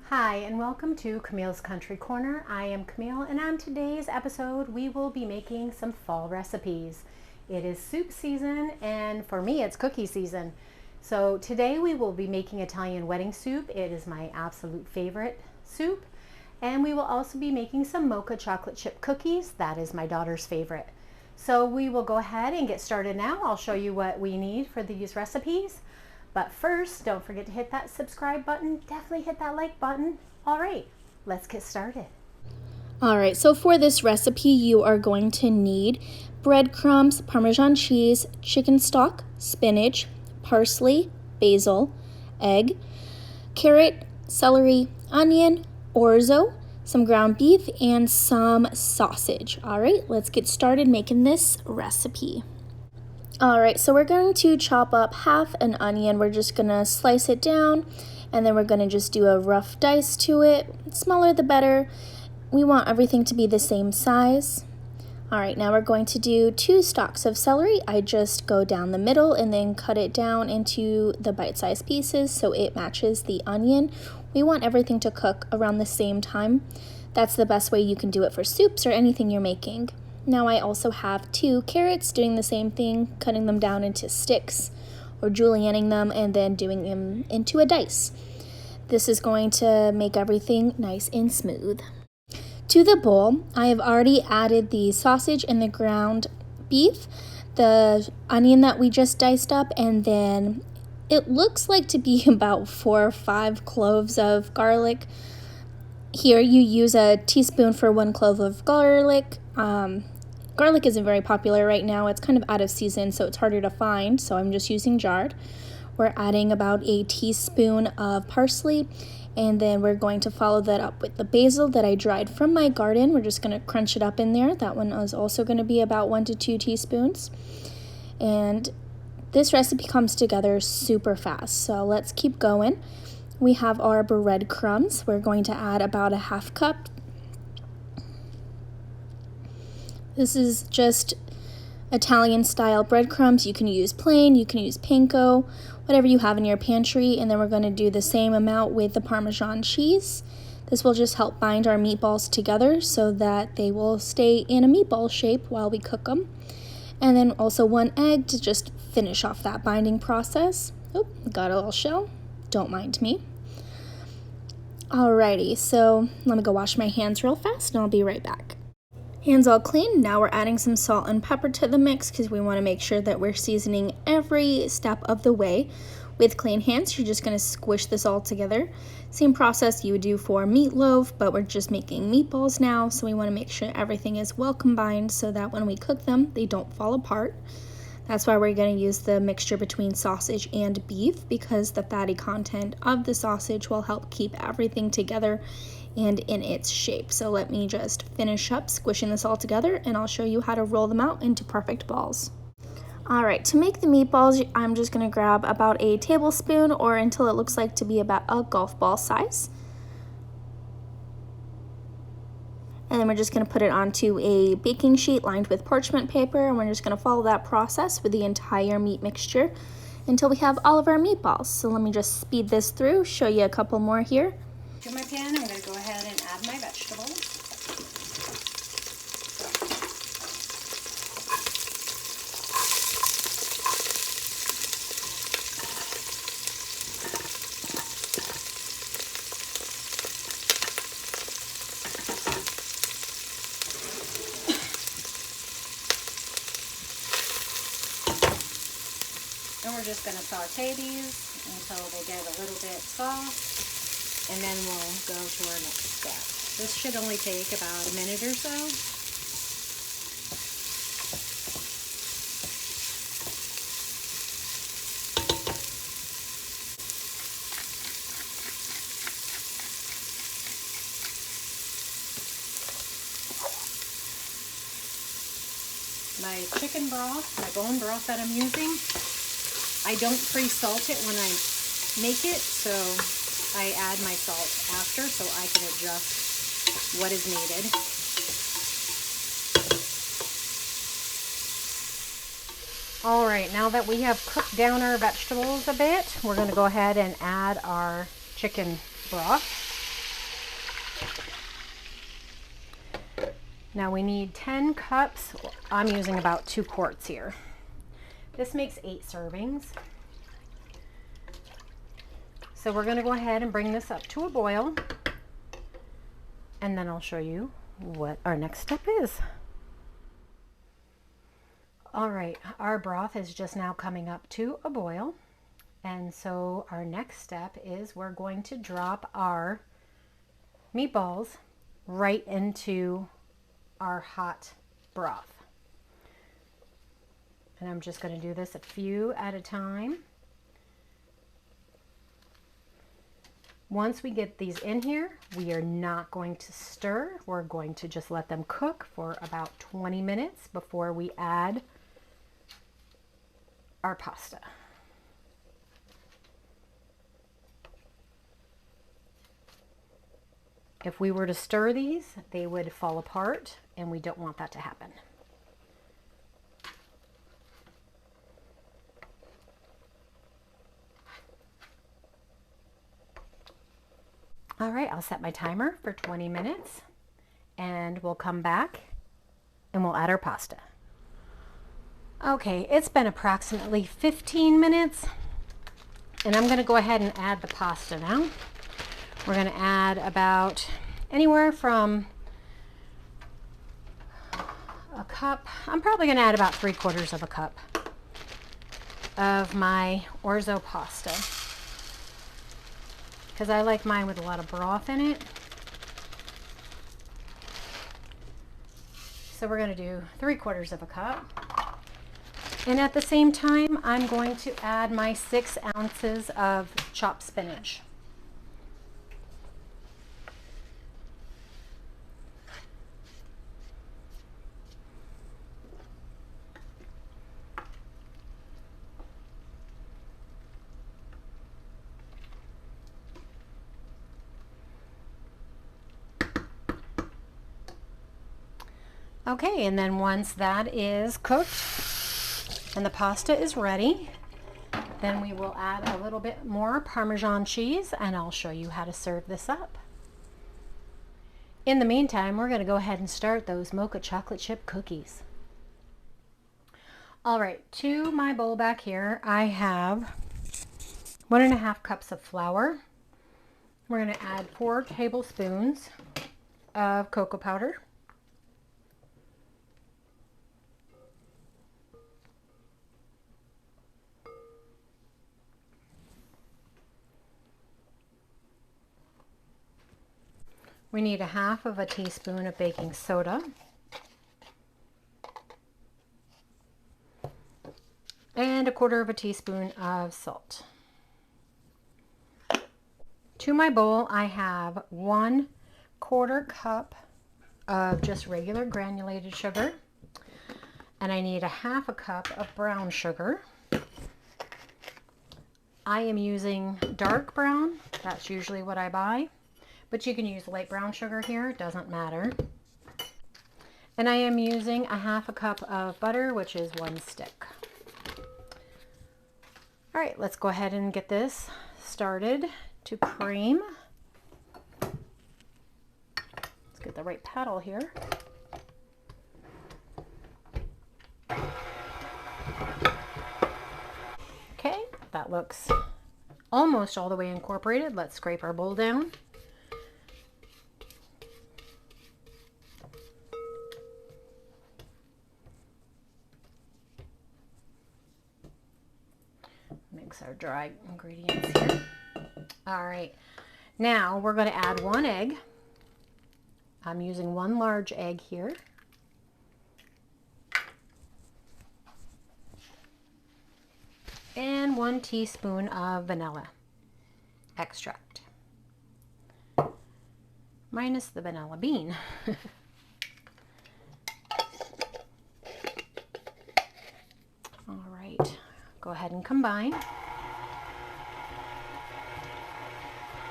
Hi, and welcome to Camille's Country Corner. I am Camille, and on today's episode, we will be making some fall recipes. It is soup season, and for me, it's cookie season. So today we will be making Italian wedding soup. It is my absolute favorite soup. And we will also be making some mocha chocolate chip cookies. That is my daughter's favorite. So we will go ahead and get started now. I'll show you what we need for these recipes. But first, don't forget to hit that subscribe button. Definitely hit that like button. All right, let's get started. All right, so for this recipe, you are going to need breadcrumbs, Parmesan cheese, chicken stock, spinach, parsley, basil, egg, carrot, celery, onion, orzo, some ground beef, and some sausage. All right, let's get started making this recipe. All right, so we're going to chop up half an onion. We're just gonna slice it down, and then we're gonna just do a rough dice to it. The smaller the better. We want everything to be the same size. All right, now we're going to do 2 stalks of celery. I just go down the middle and then cut it down into the bite-sized pieces so it matches the onion. We want everything to cook around the same time. That's the best way you can do it for soups or anything you're making. Now I also have 2 carrots, doing the same thing, cutting them down into sticks or julienning them and then doing them into a dice. This is going to make everything nice and smooth. To the bowl, I have already added the sausage and the ground beef, the onion that we just diced up, and then it looks like to be about 4 or 5 cloves of garlic. Here you use a teaspoon for 1 clove of garlic. Garlic isn't very popular right now. It's kind of out of season, so it's harder to find, so I'm just using jarred. We're adding about a teaspoon of parsley, and then we're going to follow that up with the basil that I dried from my garden. We're just going to crunch it up in there. That one is also going to be about 1 to 2 teaspoons. And this recipe comes together super fast, so let's keep going. We have our breadcrumbs. We're going to add about a half cup. This is just Italian style breadcrumbs. You can use plain, you can use panko, whatever you have in your pantry. And then we're going to do the same amount with the Parmesan cheese. This will just help bind our meatballs together so that they will stay in a meatball shape while we cook them. And then also 1 egg to just finish off that binding process. Oop, got a little shell. Don't mind me. Alrighty, so let me go wash my hands real fast and I'll be right back. Hands all clean. Now we're adding some salt and pepper to the mix because we want to make sure that we're seasoning every step of the way. With clean hands, you're just going to squish this all together. Same process you would do for meatloaf, but we're just making meatballs now, so we want to make sure everything is well combined so that when we cook them, they don't fall apart. That's why we're going to use the mixture between sausage and beef, because the fatty content of the sausage will help keep everything together and in its shape. So let me just finish up squishing this all together and I'll show you how to roll them out into perfect balls. All right, to make the meatballs, I'm just gonna grab about a tablespoon or until it looks like to be about a golf ball size. And then we're just gonna put it onto a baking sheet lined with parchment paper, and we're just gonna follow that process with the entire meat mixture until we have all of our meatballs. So let me just speed this through, show you a couple more here. To my pan, I'm going to go ahead and add my vegetables. And we're just going to saute these until they get a little bit soft. And then we'll go to our next step. This should only take about a minute or so. My chicken broth, my bone broth that I'm using, I don't pre-salt it when I make it, so I add my salt after so I can adjust what is needed. All right, now that we have cooked down our vegetables a bit, we're going to go ahead and add our chicken broth. Now we need 10 cups. I'm using about 2 quarts here. This makes 8 servings. So we're going to go ahead and bring this up to a boil, and then I'll show you what our next step is. All right, our broth is just now coming up to a boil, and so our next step is we're going to drop our meatballs right into our hot broth. And I'm just going to do this a few at a time. Once we get these in here, we are not going to stir. We're going to just let them cook for about 20 minutes before we add our pasta. If we were to stir these, they would fall apart, and we don't want that to happen. All right, I'll set my timer for 20 minutes, and we'll come back and we'll add our pasta. Okay, it's been approximately 15 minutes, and I'm going to go ahead and add the pasta now. We're going to add about anywhere from a cup. I'm probably going to add about 3/4 of a cup of my orzo pasta, because I like mine with a lot of broth in it. So we're going to do 3/4 of a cup. And at the same time, I'm going to add my 6 ounces of chopped spinach. Okay, and then once that is cooked and the pasta is ready, then we will add a little bit more Parmesan cheese, and I'll show you how to serve this up. In the meantime, we're going to go ahead and start those mocha chocolate chip cookies. All right, to my bowl back here, I have 1.5 cups of flour. We're going to add 4 tablespoons of cocoa powder. We need 1/2 teaspoon of baking soda. And 1/4 teaspoon of salt. To my bowl, I have 1/4 cup of just regular granulated sugar. And I need 1/2 cup of brown sugar. I am using dark brown. That's usually what I buy. But you can use light brown sugar here, it doesn't matter. And I am using 1/2 cup of butter, which is 1 stick. All right, let's go ahead and get this started to cream. Let's get the right paddle here. Okay, that looks almost all the way incorporated. Let's scrape our bowl down. Mix our dry ingredients here. All right, now we're going to add 1 egg. I'm using 1 large egg here. And 1 teaspoon of vanilla extract. Minus the vanilla bean. All right. Go ahead and combine.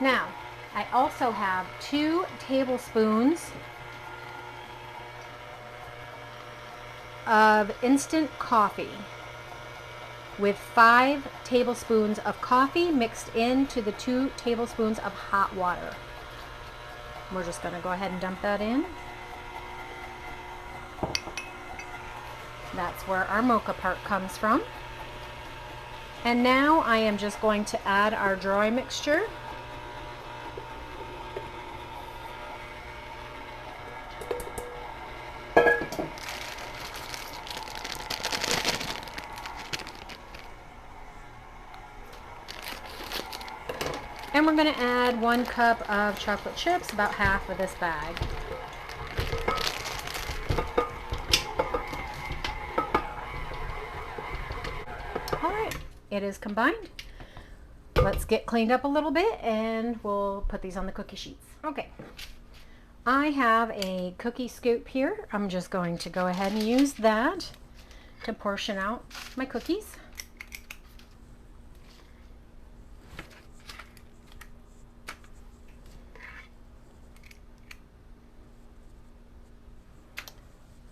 Now, I also have 2 tablespoons of instant coffee with 5 tablespoons of coffee mixed into the 2 tablespoons of hot water. We're just going to go ahead and dump that in. That's where our mocha part comes from. And now I am just going to add our dry mixture. And we're going to add 1 cup of chocolate chips, about half of this bag. All right, it is combined. Let's get cleaned up a little bit and we'll put these on the cookie sheets. Okay, I have a cookie scoop here. I'm just going to go ahead and use that to portion out my cookies.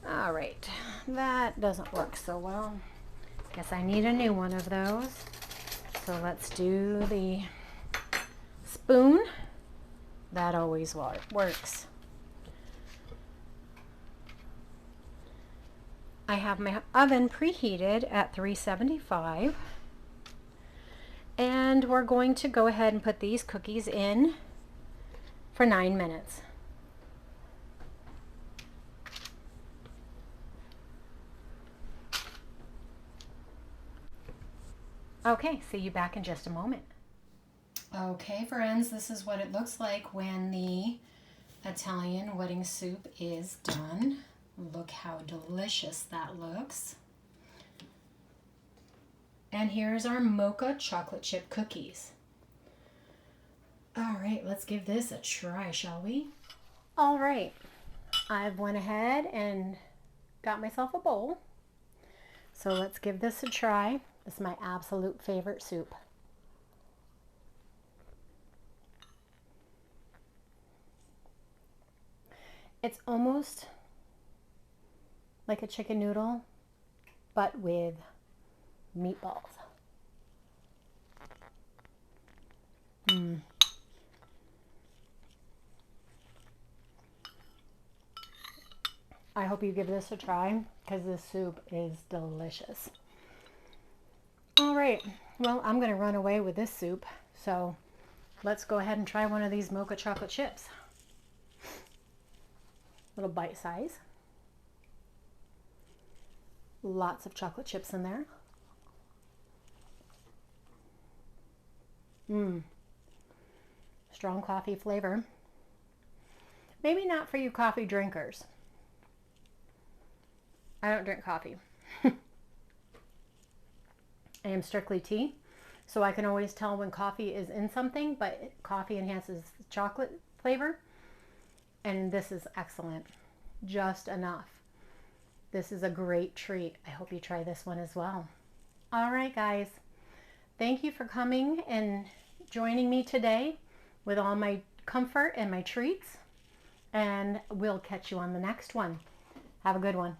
All right, that doesn't work so well. Guess I need a new one of those. So let's do the spoon. That always works. I have my oven preheated at 375. And we're going to go ahead and put these cookies in for 9 minutes. Okay, see you back in just a moment. Okay, friends, this is what it looks like when the Italian wedding soup is done. Look how delicious that looks. And here's our mocha chocolate chip cookies. All right, let's give this a try, shall we? All right, I've went ahead and got myself a bowl. So let's give this a try. This is my absolute favorite soup. It's almost like a chicken noodle, but with meatballs. I hope you give this a try because this soup is delicious. All right, well, I'm going to run away with this soup, so let's go ahead and try one of these mocha chocolate chips. Little bite size. Lots of chocolate chips in there. Strong coffee flavor. Maybe not for you coffee drinkers. I don't drink coffee. I am strictly tea, so I can always tell when coffee is in something, but coffee enhances chocolate flavor, and this is excellent. Just enough. This is a great treat. I hope you try this one as well. All right, guys. Thank you for coming and joining me today with all my comfort and my treats, and we'll catch you on the next one. Have a good one.